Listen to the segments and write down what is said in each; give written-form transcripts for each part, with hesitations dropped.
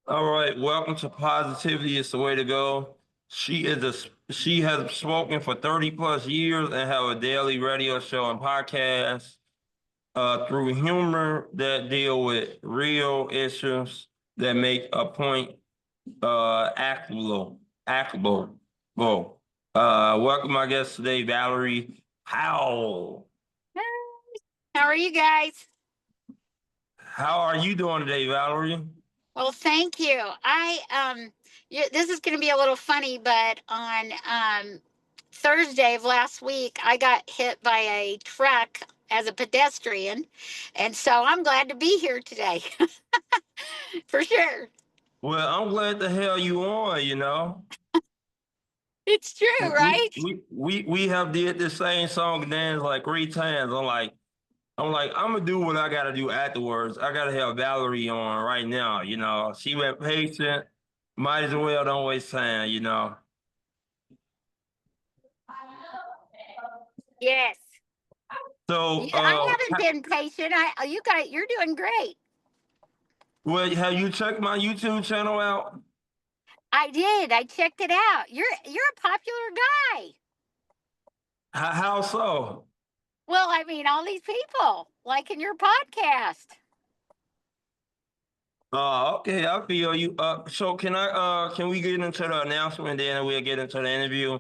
All right, welcome to Positivity is the Way to Go. She has spoken for 30 plus years and have a daily radio show and podcast through humor that deal with real issues that make a point actable. Welcome my guest today, Valerie Howe. How are you guys? How are you doing today, Valerie? Well, thank you. This is going to be a little funny, but on Thursday of last week, I got hit by a truck as a pedestrian, and so I'm glad to be here today, for sure. Well, I'm glad to have you on, It's true, We right? we we have did the same song and dance like 3 times. I'm gonna do what I gotta do afterwards. I gotta have Valerie on right now, She went patient. Might as well don't waste time. Yes. So Yeah, I haven't been patient. You're doing great. well, have you checked my YouTube channel out? I did. I checked it out. You're a popular guy. How so? Well, I mean, all these people like in your podcast. Okay, I feel you. So can we get into the announcement, then we'll get into the interview?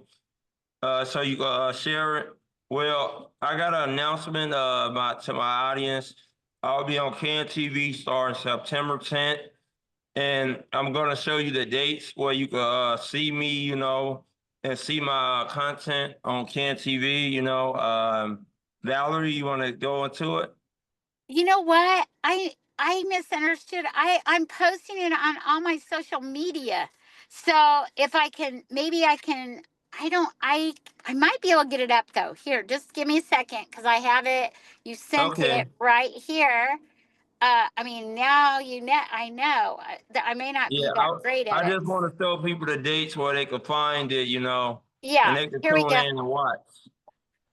So you share it. Well, I got an announcement to my audience. I'll be on CAN TV starting September 10th, and I'm gonna show you the dates where you can see me, and see my content on CAN TV. Valerie, you want to go into it? You know what? I misunderstood. I'm posting it on all my social media. So if I can, maybe I can. I don't. I might be able to get it up though. Here, just give me a second because I have it. You sent Okay. it right here. I mean, now you know. I know. I may not Yeah, be that great I at it. just want to show people the dates where they can find it, and Yeah. they can Here we tune go. in and watch.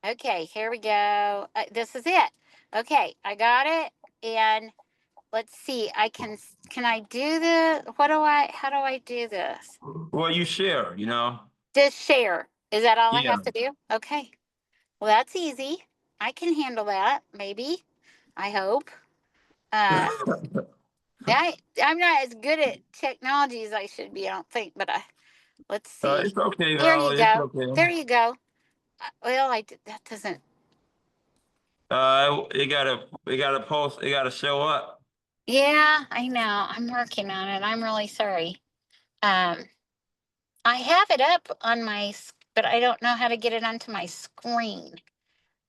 Okay. Here we go. This is it. Okay, I got it. And let's see. Can I do this? How do I do this? Well, you share. Just share. Is that all I Yeah. have to do? Okay. Well, that's easy. I can handle that, maybe. I hope. Uh I'm not as good at technology as I should be, I don't think, but let's see. It's okay, There you Valerie. It's go. okay. There you go. Well, that doesn't. It gotta post. It gotta show up. Yeah, I know. I'm working on it. I'm really sorry. Um I have it up on but I don't know how to get it onto my screen.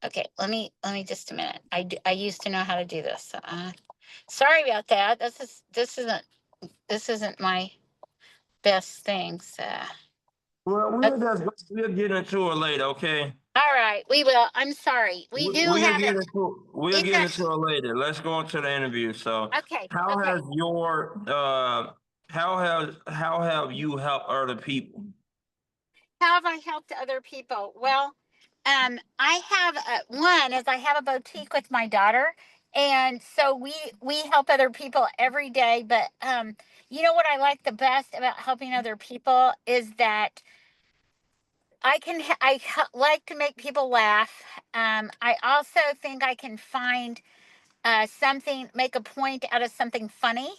Okay, let me just a minute. I used to know how to do this. Sorry about that. This isn't my best things. Well, we'll get into it later. Okay. All right, we will. I'm sorry. We do We'll have get it. we'll It's get a into it later. Let's go into the interview. So, okay. how Okay. has your how have you helped other people? How have I helped other people? Well, I have one is I have a boutique with my daughter, and so we help other people every day. But you know what I like the best about helping other people is that like to make people laugh. I also think I can find make a point out of something funny.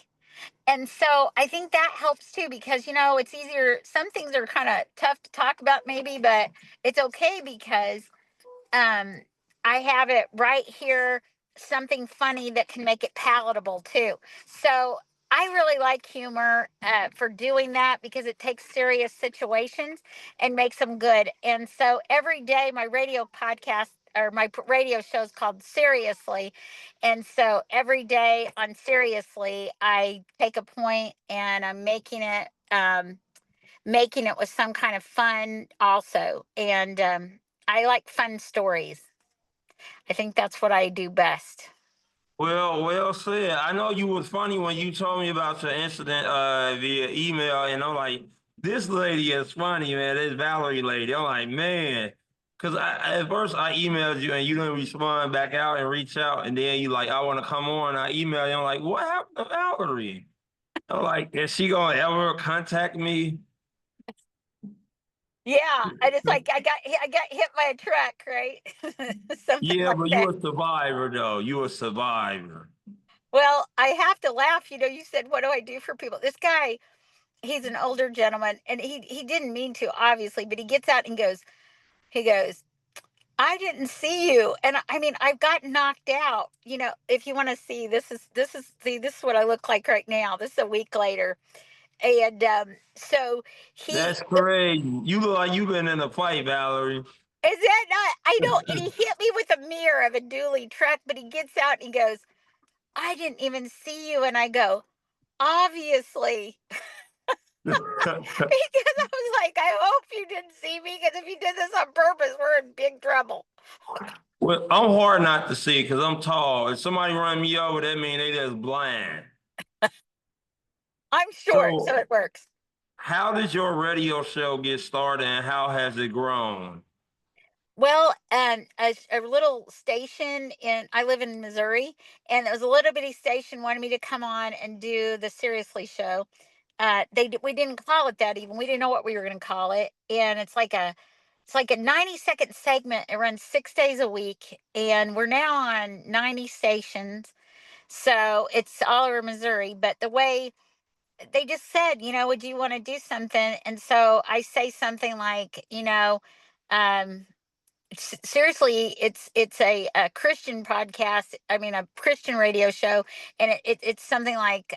And so I think that helps too because it's easier. Some things are kind of tough to talk about maybe, but it's okay because um I have it right here, something funny that can make it palatable too. So I really like humor for doing that because it takes serious situations and makes them good. And so every day my radio podcast or my radio show is called Seriously. And so every day on Seriously, I take a point and I'm making it with some kind of fun also. And I like fun stories. I think that's what I do best. Well said. I know you was funny when you told me about your incident via email, and I'm like, this lady is funny, man. This Valerie lady. I'm like, man, because at first I emailed you and you didn't respond back out and reach out, and then you like, I want to come on. I emailed you. I'm like, what happened to Valerie? I'm like, is she gonna ever contact me? Yeah, and it's like I got hit by a truck, right? Something Yeah, like but you that. a survivor though. You a survivor. Well, I have to laugh. You said, "What do I do for people?" This guy, he's an older gentleman, and he didn't mean to, obviously, but he gets out and he goes, "I didn't see you," and I mean, I've got knocked out. If you want to see, this is what I look like right now. This is a week later, and so he That's crazy. You look like you've been in a fight, Valerie. is that not? I know, and he hit me with a mirror of a dually truck, but he gets out and he goes, "I didn't even see you," and I go, "Obviously." Because I was like, I hope you didn't see me, because if you did this on purpose, we're in big trouble. Well, I'm hard not to see because I'm tall. If somebody run me over, that mean they just blind. I'm short, so So, it works. how did your radio show get started, and how has it grown? Well, a little station I live in Missouri, and it was a little bitty station wanted me to come on and do the Seriously show. We didn't call it that even. We didn't know what we were going to call it, and it's like a 90-second segment. It runs 6 days a week, and we're now on 90 stations. So it's all over Missouri. But the way they just said, would you want to do something? And so I say something like, um, seriously, it's a Christian podcast. I mean, a Christian radio show, and it's something like,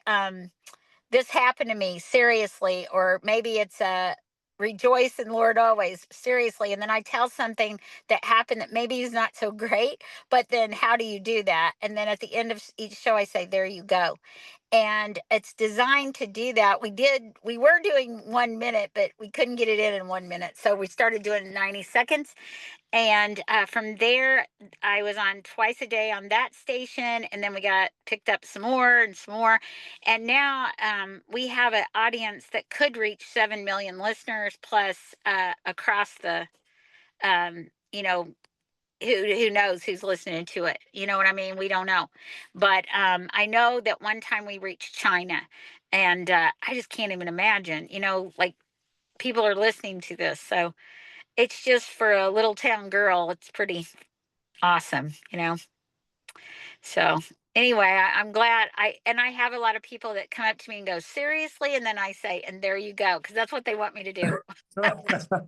this happened to me, seriously, or maybe it's a rejoice in Lord always, seriously. And then I tell something that happened that maybe is not so great, but then how do you do that? And then at the end of each show, I say, there you go. And it's designed to do that. We were doing 1 minute, but we couldn't get it in 1 minute. So we started doing 90 seconds. And from there, I was on twice a day on that station, and then we got picked up some more and some more, and now we have an audience that could reach 7 million listeners plus, across the, um, you know, who knows who's listening to it? You know what I mean? We don't know, but I know that one time we reached China, and I just can't even imagine. Like, people are listening to this, so it's just for a little town girl. It's pretty awesome. So anyway, I'm glad I have a lot of people that come up to me and go, seriously, and then I say, and there you go, because that's what they want me to do. So that's what.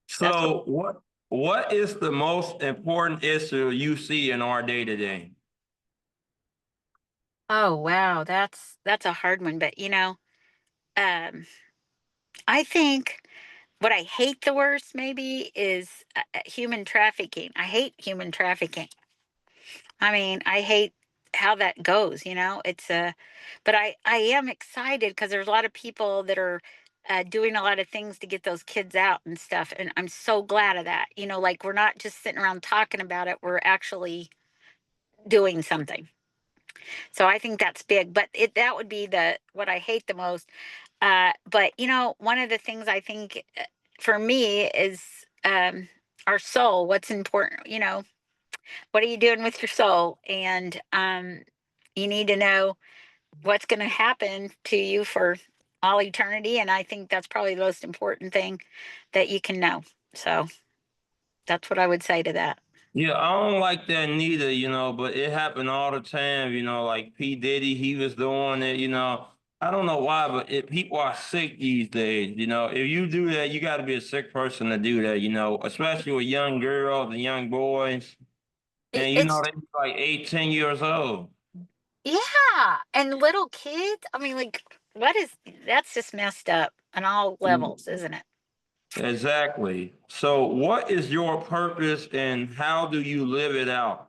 So, what is the most important issue you see in our day to day? Oh wow, that's a hard one, but um, I think what I hate the worst maybe is human trafficking. I hate human trafficking. I mean, I hate how that goes. But I am excited because there's a lot of people that are doing a lot of things to get those kids out and stuff, and I'm so glad of that. Like, we're not just sitting around talking about it; we're actually doing something. So I think that's big. But that would be the what I hate the most. But one of the things I think, for me is, our soul. What's important? What are you doing with your soul? And you need to know what's going to happen to you for all eternity. And I think that's probably the most important thing that you can know. So that's what I would say to that. Yeah, I don't like that neither, but it happened all the time, like P. Diddy, he was doing it. I don't know why, but people are sick these days. If you do that, you got to be a sick person to do that, especially with young girls and young boys. And, It's, they be like 8, 10 years old. yeah. And little kids, I mean, like, that's just messed up on all levels, isn't it? Exactly. So, what is your purpose and how do you live it out?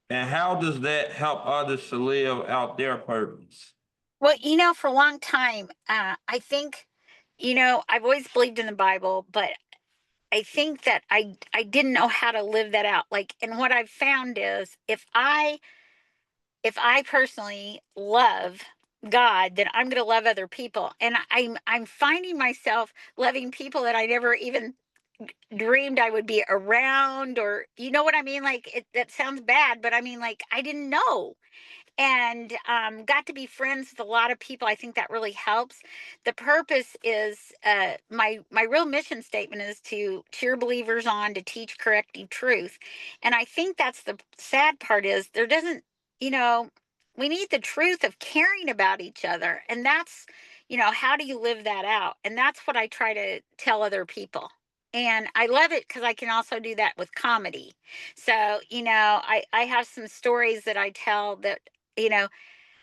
And how does that help others to live out their purpose? Well, for a long time, I think, I've always believed in the Bible, but I think that I didn't know how to live that out. Like, and what I've found is, if I personally love God, then I'm going to love other people, and I'm finding myself loving people that I never even dreamed I would be around, or you know what I mean? Like, that sounds bad, but I mean, like, I didn't know. and got to be friends with a lot of people. I think that really helps. The purpose is my real mission statement is to cheer believers on, to teach correcting truth. And I think that's the sad part is there doesn't, you know, we need the truth of caring about each other. And that's, how do you live that out? And that's what I try to tell other people. And I love it because I can also do that with comedy. So, I have some stories that I tell that, you know,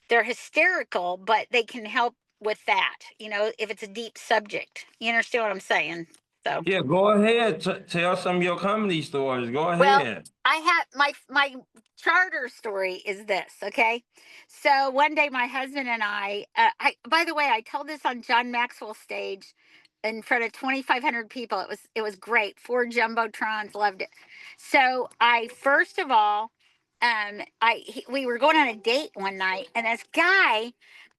they're hysterical, but they can help with that, if it's a deep subject. You understand what I'm saying? So, Yeah, go ahead. Tell some of your comedy stories. Go well, ahead. I have my charter story is this, okay? So one day my husband and I by the way, I told this on John Maxwell's stage in front of 2,500 people. It was great. Four jumbotrons, loved it. So I first of all, we were going on a date one night, and this guy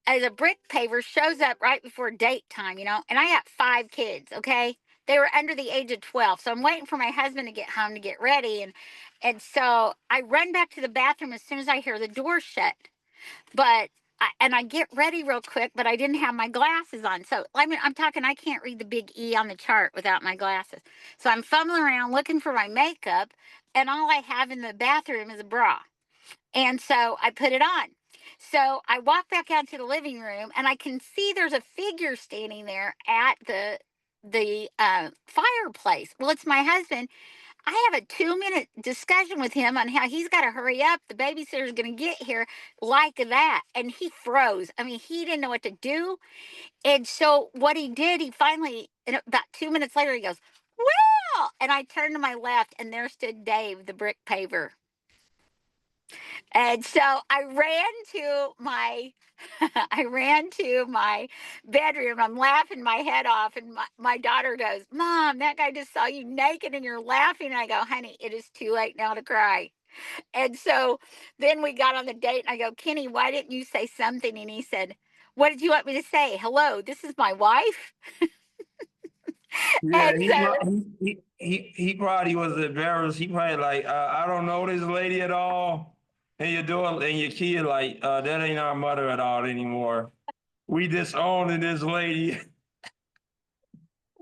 as a brick paver shows up right before date time, and I got 5 kids, okay? They were under the age of 12. So I'm waiting for my husband to get home to get ready. And so I run back to the bathroom as soon as I hear the door shut. But I get ready real quick, but I didn't have my glasses on. So I'm talking, I can't read the big E on the chart without my glasses. So I'm fumbling around looking for my makeup, and all I have in the bathroom is a bra. And so I put it on. So I walk back out to the living room, and I can see there's a figure standing there at the fireplace. Well, it's my husband. I have a 2-minute discussion with him on how he's got to hurry up. The babysitter's going to get here like that. And he froze. I mean, he didn't know what to do. And so what he did, he finally, and about 2 minutes later, he goes, "Well," and I turned to my left, and there stood Dave, the brick paver. And so I ran to my I ran to my bedroom. I'm laughing my head off, and my daughter goes, "Mom, that guy just saw you naked and you're laughing." And I go, "Honey, it is too late now to cry." And so then we got on the date, and I go, "Kenny, why didn't you say something?" And he said, "What did you want me to say? Hello, this is my wife." Yeah, And so he probably was embarrassed. He probably like, I don't know this lady at all. And you're doing, and your kid like, that ain't our mother at all anymore. We disowning this lady.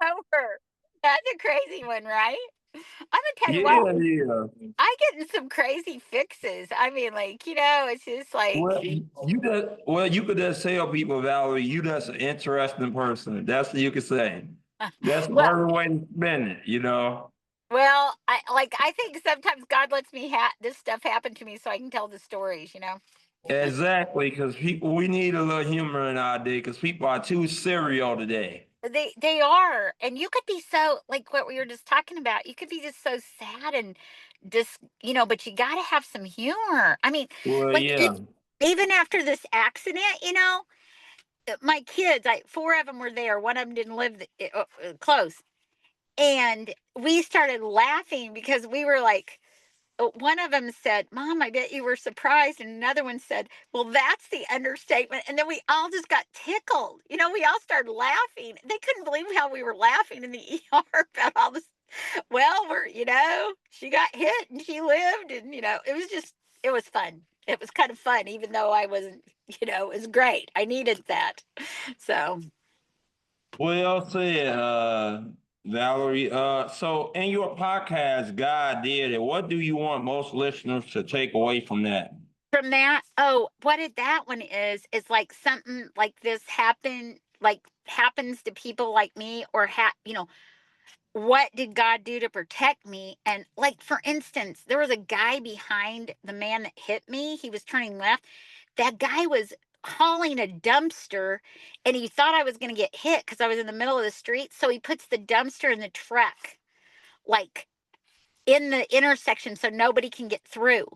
over. That's a crazy one, right? I'm gonna tell you what, Yeah, yeah. I get in some crazy fixes. I mean, like, it's just like, You could just tell people, Valerie, you just an interesting person. That's what you could say. That's the well, perfect way to spend it. I think sometimes God lets me this stuff happen to me so I can tell the stories. Exactly, because people, we need a little humor in our day, because people are too serial today. They are, and you could be so like what we were just talking about. You could be just so sad and just but you got to have some humor. I mean, Well, like yeah. even after this accident, my kids, 4 of them were there. One of them didn't live close, and we started laughing because we were like, one of them said, "Mom, I bet you were surprised." And another one said, "Well, that's the understatement." And then we all just got tickled. We all started laughing. They couldn't believe how we were laughing in the ER about all this. Well, she got hit and she lived. And, it was fun. It was kind of fun, even though I wasn't, it was great. I needed that. So, Well said, Valerie. So in your podcast, God did it. What do you want most listeners to take away from that? from that, oh, what it that one is like something like this happens to people like me, or what did God do to protect me? And like for instance, there was a guy behind the man that hit me. He was turning left. That guy was hauling a dumpster, and he thought I was going to get hit because I was in the middle of the street. So he puts the dumpster in the truck, like in the intersection, so nobody can get through.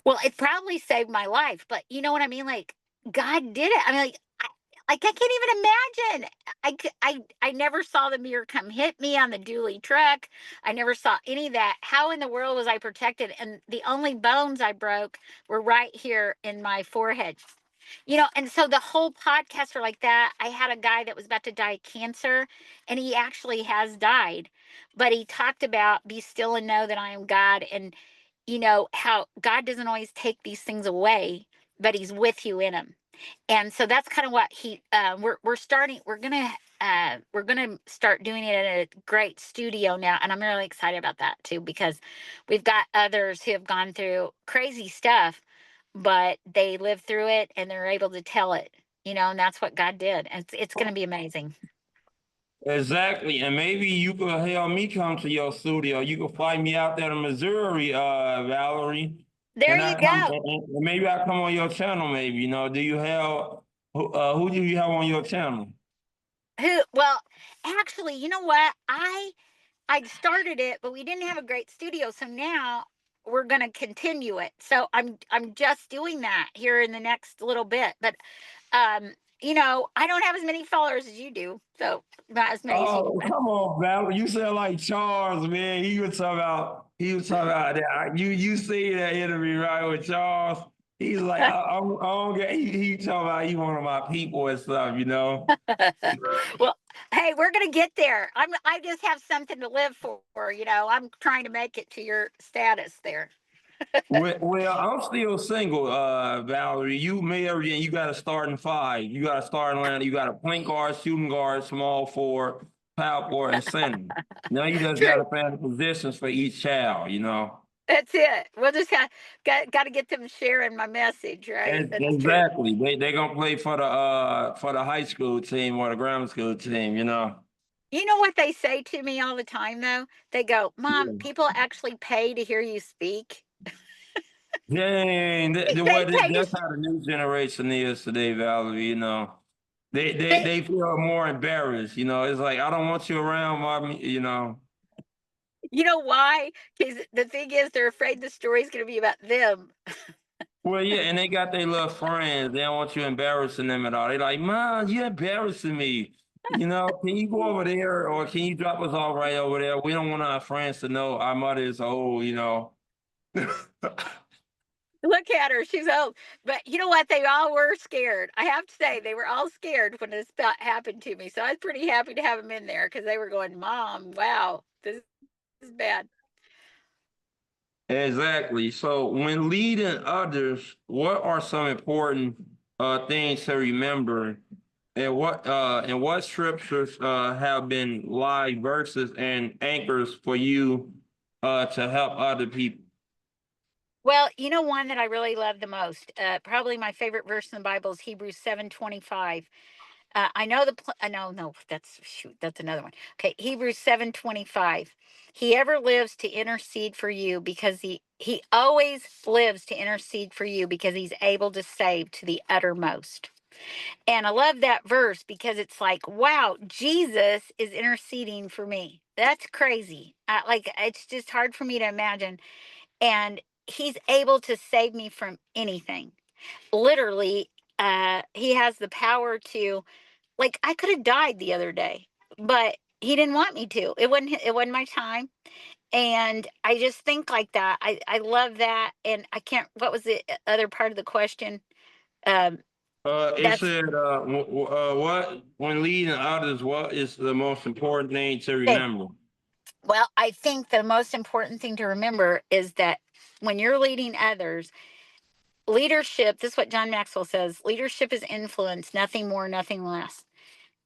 Well, it probably saved my life, but you know what I mean? Like, God did it. I mean, like I can't even imagine. I never saw the mirror come hit me on the dually truck. I never saw any of that. How in the world was I protected? And the only bones I broke were right here in my forehead. And so the whole podcast are like that. I had a guy that was about to die of cancer, and he actually has died, but he talked about be still and know that I am God, and how God doesn't always take these things away, but he's with you in them. And so that's kind of what we're gonna start doing it at a great studio now, and I'm really excited about that too, because we've got others who have gone through crazy stuff, but they lived through it and they're able to tell it, and that's what God did, and it's going to be amazing. Exactly, and maybe you could help me come to your studio. You could fly me out there to Missouri, Valerie, There and you I come. go. And maybe I come on your channel. Maybe do you have who do you have on your channel? Well, actually, you know what? I started it, but we didn't have a great studio, so now we're going to continue it. So I'm just doing that here in the next little bit. But I don't have as many followers as you do, so not as many as you. Oh, come on, Valerie. You sound like Charles, man. He was talking about that. You see that interview right with Charles? He's like, I don't get. He talking about he one of my people and stuff. Well, hey, we're gonna get there. I just have something to live for. I'm trying to make it to your status there. Well, I'm still single, Valerie. You married and you got to start in five. You got to start in Atlanta. You got a point guard, shooting guard, small forward, power forward, and center. Now you just got True. to find the positions for each child. That's it. We'll just got to get them sharing my message, right? That's true. Exactly. They gonna play for the high school team or the grammar school team. You know what they say to me all the time, though? They go, "Mom, Yeah. people actually pay to hear you speak. Dang, They pay to." that's how the new generation is today, Valerie. They they They, they feel more embarrassed. It's like I don't want you around, mommy. you know why? Because the thing is, they're afraid the story's going to be about them. Well, yeah, and they got their little friends. They don't want you embarrassing them at all. They like, Mom, you're embarrassing me. Can you go over there or can you drop us off right over there? We don't want our friends to know our mother is old. Look at her; she's old. But you know what? They all were scared. I have to say, they were all scared when this happened to me. So I was pretty happy to have them in there because they were going, "Mom, wow, this is bad." Exactly. So when leading others, what are some important things to remember? And what scriptures have been live verses and anchors for you to help other people? Well, one that I really love the most, probably my favorite verse in the Bible is Hebrews 7:25. I know no, that's another one. Okay, Hebrews 7:25. He ever lives to intercede for you because he always lives to intercede for you because he's able to save to the uttermost. And I love that verse because it's like, wow, Jesus is interceding for me. That's crazy. It's just hard for me to imagine. And he's able to save me from anything. Literally, he has the power to, like, I could have died the other day, but he didn't want me to. It wasn't my time. And I just think like that. I love that. And I can't what was the other part of the question? Um It that's said, what when leading others, what is the most important thing to thing. remember? Well, I think the most important thing to remember is that when you're leading others, leadership, this is what John Maxwell says, leadership is influence, nothing more, nothing less.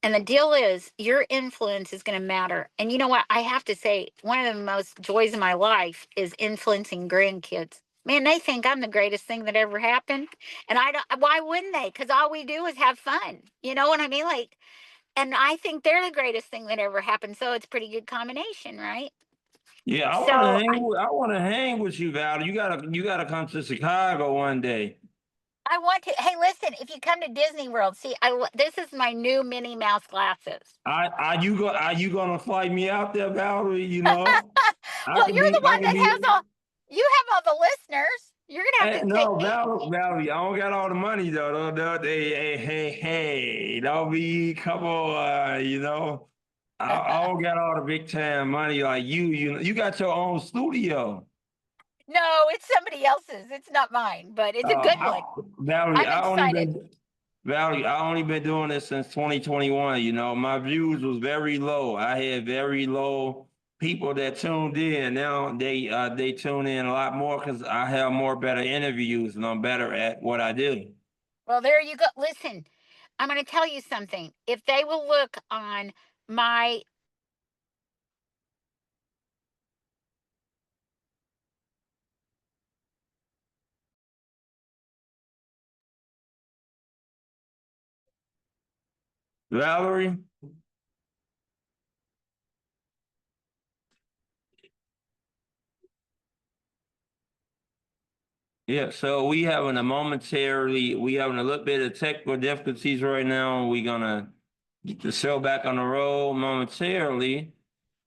And the deal is, your influence is going to matter. And you know what? I have to say, one of the most joys of my life is influencing grandkids. Man, they think I'm the greatest thing that ever happened. And I don't, why wouldn't they? Because all we do is have fun. You know what I mean? Like, and I think they're the greatest thing that ever happened. So it's a pretty good combination, right? Yeah, So I want to hang with you, Val. You gotta come to Chicago one day. I want to, hey, listen, if you come to Disney World, see, this is my new Minnie Mouse glasses. Are you gonna fly me out there, Valerie? I Well, can you're be the I one can that be has you have all the listeners. You're gonna have to take no, me. Valerie, I don't got all the money though. Hey, don't be couple. I don't got all the big time money like you. You got your own studio. No, it's somebody else's. It's not mine, but it's a good one. Valerie, I'm excited. I only been doing this since 2021. My views was very low. I had very low people that tuned in. Now they tune in a lot more because I have more better interviews and I'm better at what I do. Well, there you go. Listen, I'm going to tell you something. If they will look on my Valerie? Yeah, so we having a little bit of technical difficulties right now. We're gonna get the show back on the road momentarily.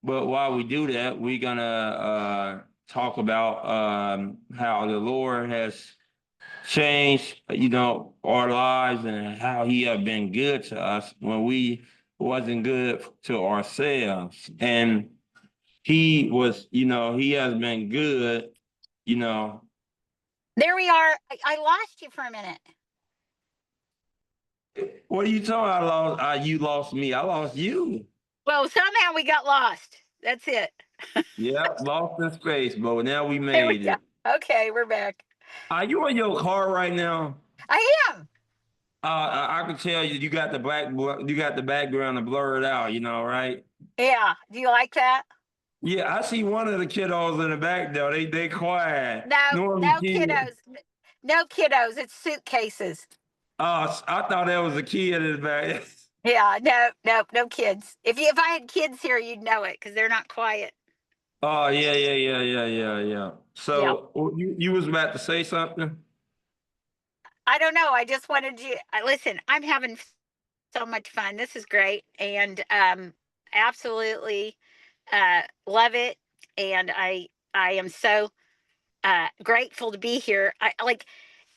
But while we do that, we're gonna talk about how the Lord has changed, our lives and how He have been good to us when we wasn't good to ourselves. And He has been good, you know. There we are. I lost you for a minute. What are you talking? I lost. You lost me. I lost you. Well, somehow we got lost. That's it. Yeah, lost in space, but now we There we made go. it. Okay, we're back. Are you in your car right now? I am. I can tell you, you got the background blurred out. You know, right? Yeah. Do you like that? Yeah, I see one of the kiddos in the back though. They quiet. No, Normally, no kid. kiddos. No kiddos. It's suitcases. I thought that was a kid in the back. Yeah, no kids. If I had kids here, you'd know it because they're not quiet. Oh yeah, yeah, yeah, yeah, yeah, yeah. Yeah. So you was about to say something? I don't know. I just wanted you. Listen, I'm having so much fun. This is great, and absolutely love it. And I am so grateful to be here. I like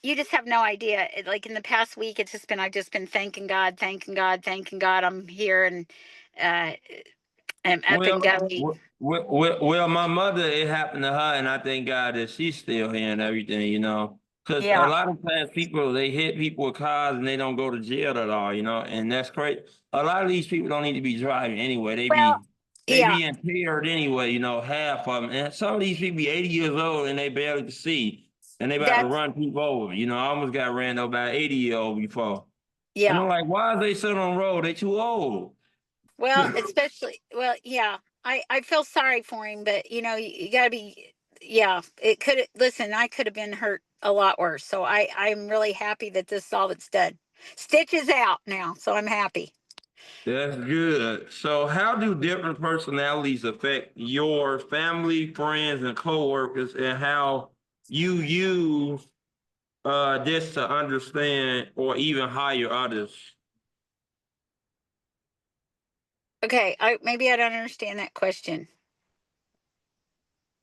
you just have no idea. Like in the past week, I've just been thanking God, thanking God, thanking God. I'm here and uh, I'm up and Well, going. my mother, it happened to her, and I thank God that she's still here and everything, Because a Yeah. lot of times they hit people with cars and they don't go to jail at all, and that's great. A lot of these people don't need to be driving anyway. Well, They yeah. be impaired anyway, half of them. And some of these people be 80 years old and they barely can see, and they about to That's run people over. I almost got ran over by an 80-year-old before. And yeah. I'm like, why is they sitting on the road? They too old. Well, especially yeah. I feel sorry for him, but you got to be yeah, it could listen, I could have been hurt a lot worse. So I'm really happy that this is all that's done. Stitch is out now, so I'm happy. That's good. So, how do different personalities affect your family, friends, and coworkers, and how you use this to understand or even hire others? Okay, I maybe I don't understand that question.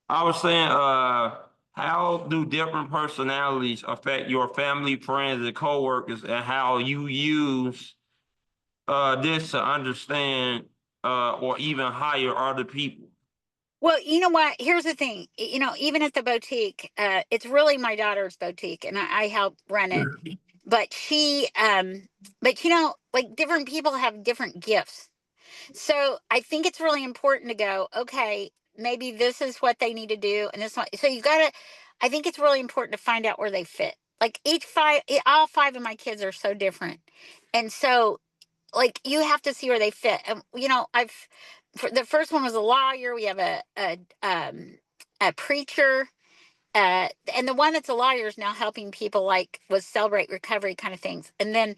I was saying, how do different personalities affect your family, friends, and coworkers, and how you use this to understand or even hire other people? Well, you know what? Here's the thing. Even at the boutique, it's really my daughter's boutique, and I help run it. But but like different people have different gifts. So I think it's really important to go, okay, maybe this is what they need to do, and this one. So you gotta. I think it's really important to find out where they fit. Like all five of my kids are so different, and so like you have to see where they fit. And the first one was a lawyer. We have a preacher, and the one that's a lawyer is now helping people like with celebrate recovery kind of things. And then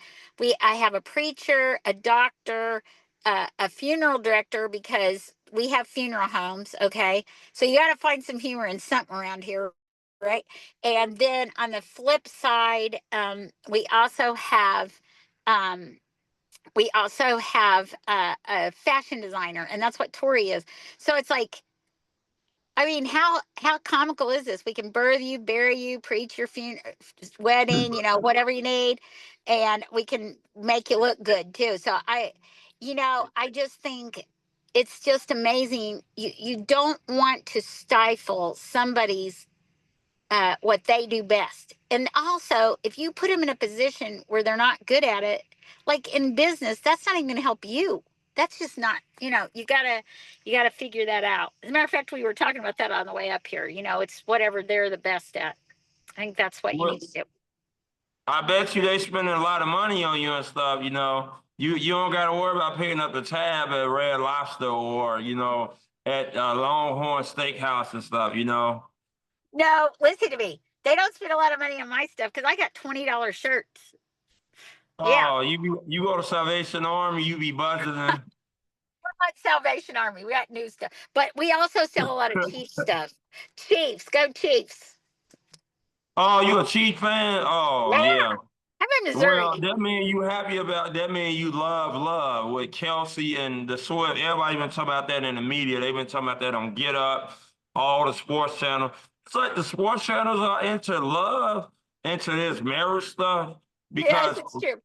I have a preacher, a doctor, a funeral director because we have funeral homes. Okay, so you got to find some humor in something around here, right? And then on the flip side, um, we also have a fashion designer, and that's what Tori is. So it's like, I mean, how comical is this? We can birth you, bury you, preach your wedding, whatever you need, and we can make you look good too. So I just think it's just amazing. You don't want to stifle somebody's what they do best, and also if you put them in a position where they're not good at it, like in business, that's not even going to help you. That's just not, you gotta figure that out. As a matter of fact, we were talking about that on the way up here. It's whatever they're the best at. I think that's what you Well, need to do. I bet you they spending a lot of money on you and stuff, you know. You don't gotta worry about picking up the tab at Red Lobster or, at Longhorn Steakhouse and stuff, you know. No, listen to me. They don't spend a lot of money on my stuff because I got $20 shirts. Yeah, Oh, you go to Salvation Army, you be budgeting. we're not Salvation Army. We got new stuff, but we also sell a lot of cheap stuff. Chiefs, go Chiefs! Oh, you a Chiefs fan? Oh Yeah, yeah. I'm in Well, Missouri. that mean you happy about that mean you love with Kelsey and the Swift. Everybody been talking about that in the media. They've been talking about that on Get Up, all the sports channels. It's like the sports channels are into love, into this marriage stuff. Yes, Because it's true.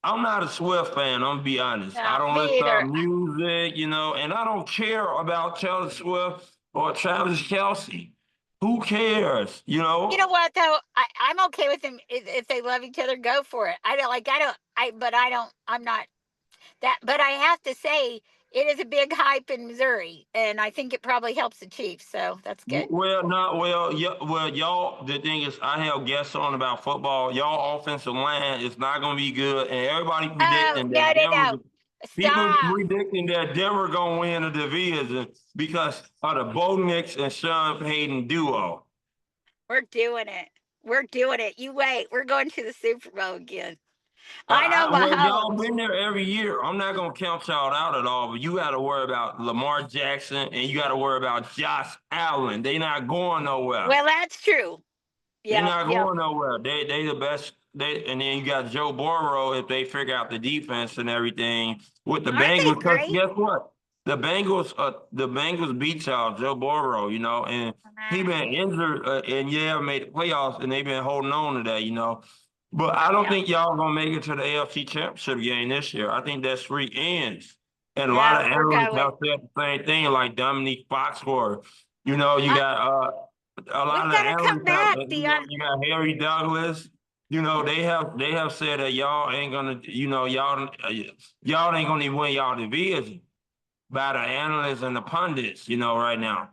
I'm not a Swift fan, I'm gonna be honest. I No, don't listen me to either. music, and I don't care about Taylor Swift or Travis Kelsey. Who cares, you You know? know what though? I'm okay with them if they love each other. Go for it. I don't like. I don't. But I don't. I'm not that. But I have to say, it is a big hype in Missouri, and I think it probably helps the Chiefs. So that's good. Well, not well, yeah, well, y'all. The thing is, I have guests on about football. Y'all offensive line is not going to be good, and everybody Oh predicting no that no no! people Stop. predicting that Denver going to win the division because of the Bo Nix and Sean Payton duo. We're doing it. We're doing it. You wait. We're going to the Super Bowl again. I know Well, y'all Mahomes. been there every year. I'm not gonna count y'all out at all, but you got to worry about Lamar Jackson and you got to worry about Josh Allen. They not going nowhere. Well, that's true. They're Yep. not Yep. going nowhere. They the best. And then you got Joe Burrow if they figure out the defense and everything with the Aren't they Bengals. Because great? guess what? The Bengals beat y'all, Joe Burrow. And he been injured, and yeah, made the playoffs, and they've been holding on to that. But I don't Yeah. think y'all gonna make it to the AFC Championship game this year. I think that's three ends. And a lot Yeah. of We're analysts going. have said the same thing, like Dominique Foxworth. You Uh, got a we lot of got to come analysts have, back. you got Harry Douglas. They have said that y'all ain't gonna, y'all ain't gonna even win y'all division by the analysts and the pundits, right now.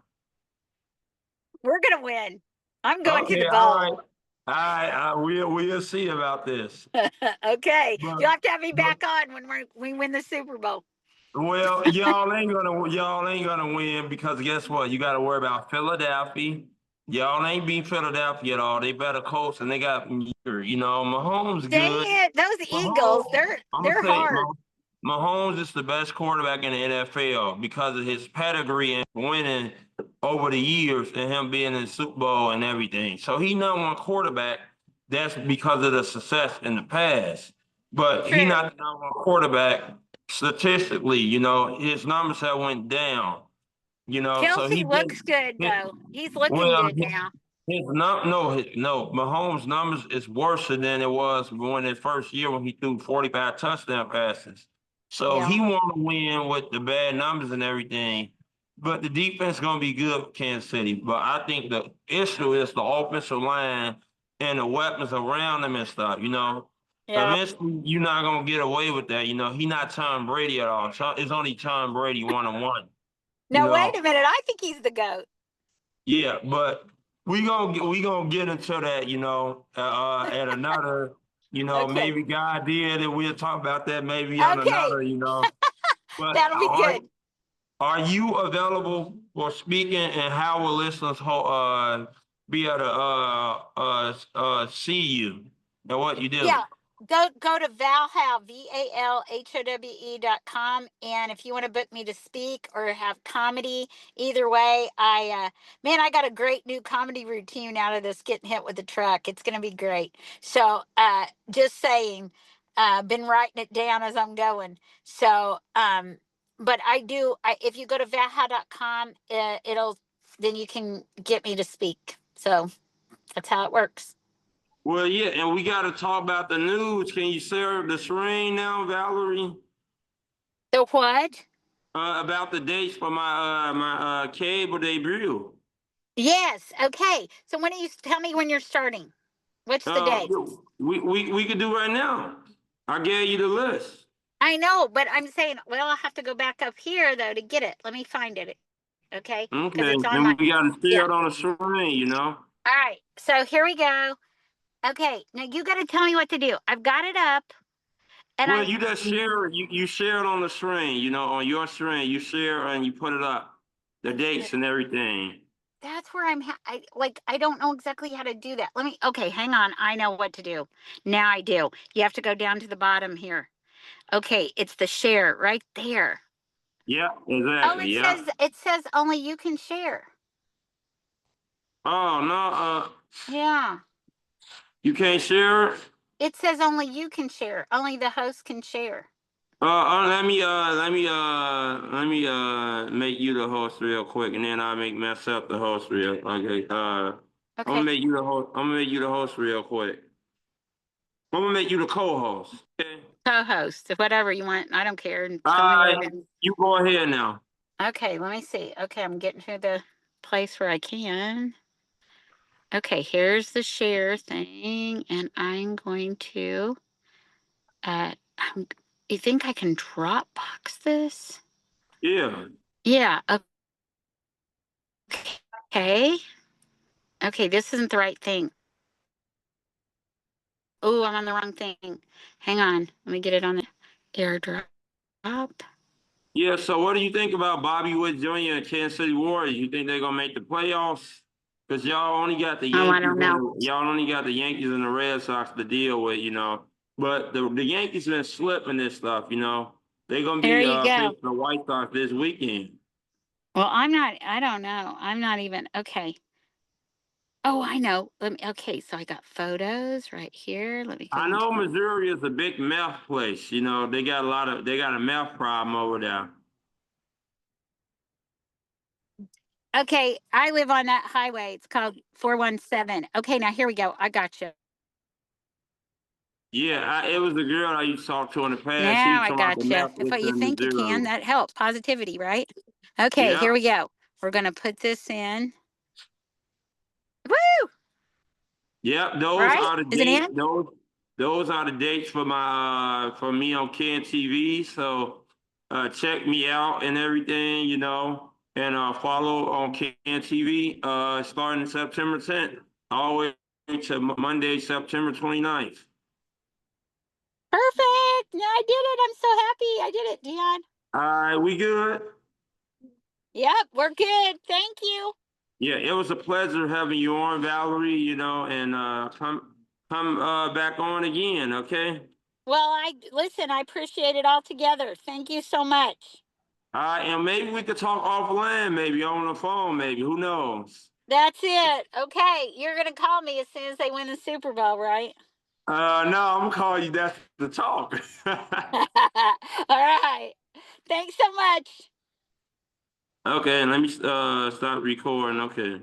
We're gonna win. I'm going to the Okay, all right, bowl. all right, we'll see about this. Okay, But, you'll have to have me but back on when we win the Super Bowl. well, y'all ain't gonna win because guess what? You got to worry about Philadelphia. Y'all ain't beat Philadelphia at all. They better coach and they got, Mahomes Dang good. it, those Eagles, Mahomes, they're I'm gonna they're say hard. Mahomes is the best quarterback in the NFL because of his pedigree and winning over the years and him being in the Super Bowl and everything. So he number one quarterback. That's because of the success in the past. But he True. not the number one quarterback statistically. His numbers have went down. So Kelsey he looks been good though. He's looking well. good now. His no. Mahomes' numbers is worse than it was when his first year when he threw 45 touchdown passes. So Yeah. he want to win with the bad numbers and everything. But the defense gonna be good for Kansas City. But I think the issue is the offensive line and the weapons around them and stuff. Yeah. Eventually you're not gonna get away with that. He not Tom Brady at all. It's only Tom Brady 1-on-1. You No, wait a know. minute. I think he's the GOAT. Yeah, but we gonna get into that, at another, Okay. maybe God did, and we'll talk about that maybe on Okay. another. But That'll be are good. are you available for speaking, and how will listeners be able to see you and what you do? Yeah. Go to Valhow, VALHOWE.com. And if you want to book me to speak or have comedy, either way, I got a great new comedy routine out of this getting hit with the truck. It's gonna be great. So just saying, been writing it down as I'm going. So but if you go to Valhow.com, it'll then you can get me to speak. So that's how it works. Well, yeah, and we got to talk about the news. Can you share the screen now, Valerie? The what? About the dates for my cable debut. Yes. Okay. So when do you tell me when you're starting? What's the Uh, date? we could do right now. I gave you the list. I know, but I'm saying, well, I'll have to go back up here though to get it. Let me find it. Okay, because Okay, it's on then my, we gotta yeah. share it on the screen, you know? All right, so here we go. Okay, now you got to tell me what to do. I've got it up, and Well, I'm. you just share it, you share it on the screen, you know, on your screen, you share and you put it up, the Okay, dates and everything. that's where I don't know exactly how to do that. Let me. Okay, hang on. I know what to do. Now I do. You have to go down to the bottom here. Okay, it's the share right there. Yeah, Oh, exactly, yeah. it says only you can share. Oh, no, Yeah. you can't share it? It says only you can share. Only the host can share. Make you the host real quick, and then I'll make myself the host real. Okay, I'm gonna Okay. make you the host. I'm gonna make you the host real quick. I'm gonna make you the co-host. Okay. Co-host, whatever you want. I don't care. Tell me what. You go ahead now. Okay, let me see. Okay, I'm getting to the place where I can. Okay, here's the share thing, and I'm going to. Uh, I'm, you think I can Dropbox this? Yeah. Yeah. Okay. Okay, this isn't the right thing. Oh, I'm on the wrong thing. Hang on. Let me get it on the AirDrop. Yeah. So, what do you think about Bobby Wood Jr. and Kansas City Warriors? You think they're gonna make the playoffs? Because Oh, I don't know. Y'all only got the Yankees and the Red Sox to deal with, you know. But the Yankees been slipping this stuff, you know. They're gonna There be you go. facing the White Sox this weekend. Well, I'm not. I don't know. I'm not even. Okay. Oh, I know. Let me. Okay, so I got photos right here. Let me go I into know my. Missouri is a big meth place. You know, they got a meth problem over there. Okay, I live on that highway. It's called 417. Okay, now here we go. I got you. Yeah, it was the girl I used to talk to in the past. She Now was I talking about the got you. meth If place you in think you can, Missouri. that helps. Positivity, right? Okay, Yeah. here we go. We're gonna put this in. Woo! Yep, those Right? are the Is it dates. in? Those are the dates for my for me on Can TV. So check me out and everything, you know, and follow on Can TV starting September 10th, all the way to Monday, September 29th. Perfect. Yeah, I did it. I'm so happy. I did it, Dion. All right, we good? Yep, we're good. Thank you. Yeah, it was a pleasure having you on, Valerie, you know, and come back on again, okay? Well, I listen, I appreciate it all together. Thank you so much. All right, and maybe we could talk offline, maybe on the phone, maybe. Who knows? That's it. Okay, you're gonna call me as soon as they win the Super Bowl, right? No, I'm gonna call you. That's the talk. All right. Thanks so much. Okay, let me stop recording. Okay.